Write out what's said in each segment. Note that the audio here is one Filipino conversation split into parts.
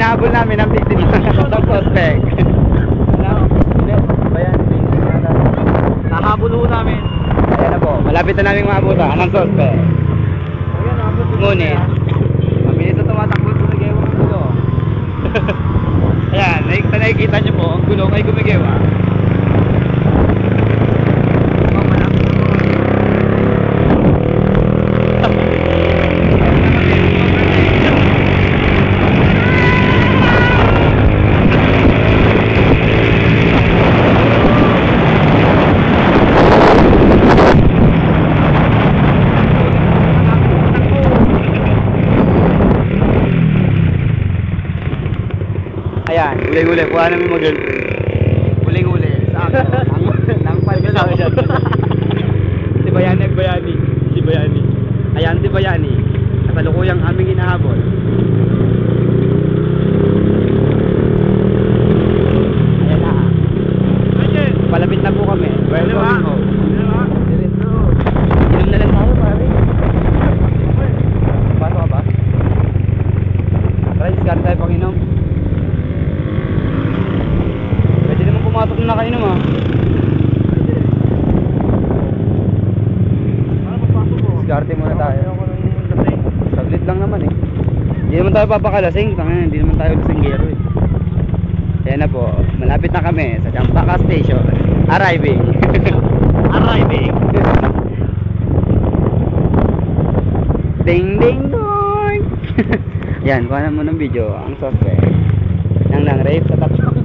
hinahabol namin ang victim ng suspect. Nahabol ho namin. Ayan na po, malapit na namin maabutan ng suspect. Ngunit, mabilis na tumatakbo sa nagewa ng gulo. Ayan, nakikita nyo po, ang gulong ay gumigewa. Ayan, huli-huli, kuha namin mag-girlfriend. Huli-huli, sa ako. Nang palga sa akin. Si Bayani. Ayan si Bayani. Kasalukuyang aming hinahabol. Ayan na. Palapit na po kami. We're going home. Inom na lang tayo, pare. Pasok ka ba? Tara, discard tayo pang inom. Pwede naman pumasok na nakainom ah. Diskarte muna tayo. Saglit lang naman eh. Hindi naman tayo papakalasing. Hindi naman tayo lasinggero eh. Ayan na po. Malapit na kami sa Champaka Station. Arriving. Ding ding dong. Yan, kuha na mo ng video. Ang suspect nang rape sa tatlong.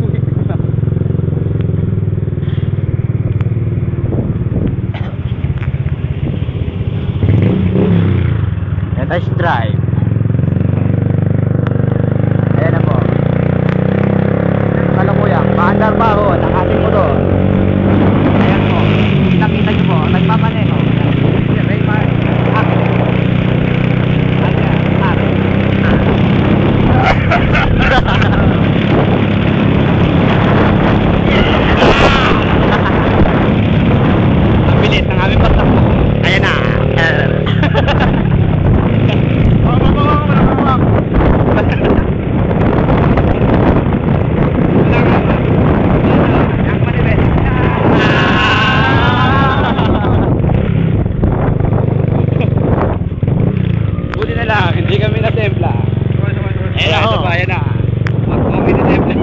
Test drive. Ayan na po. Kalukuyang paandar baho ng ating motor. Ayan po. Nakita nyo po, nagmamaneno. Ang bilis ng aming patakbo. Ayan na. Buti na lang, hindi kami na-templa. Ayan na. Kami na-templa.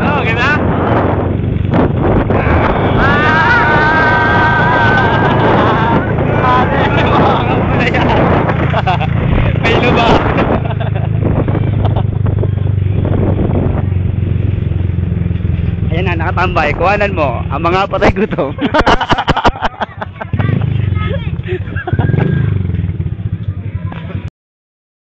Oo, ganda? May luba. Ayan na, nakatambay. Kuhanan mo ang mga patay gutom.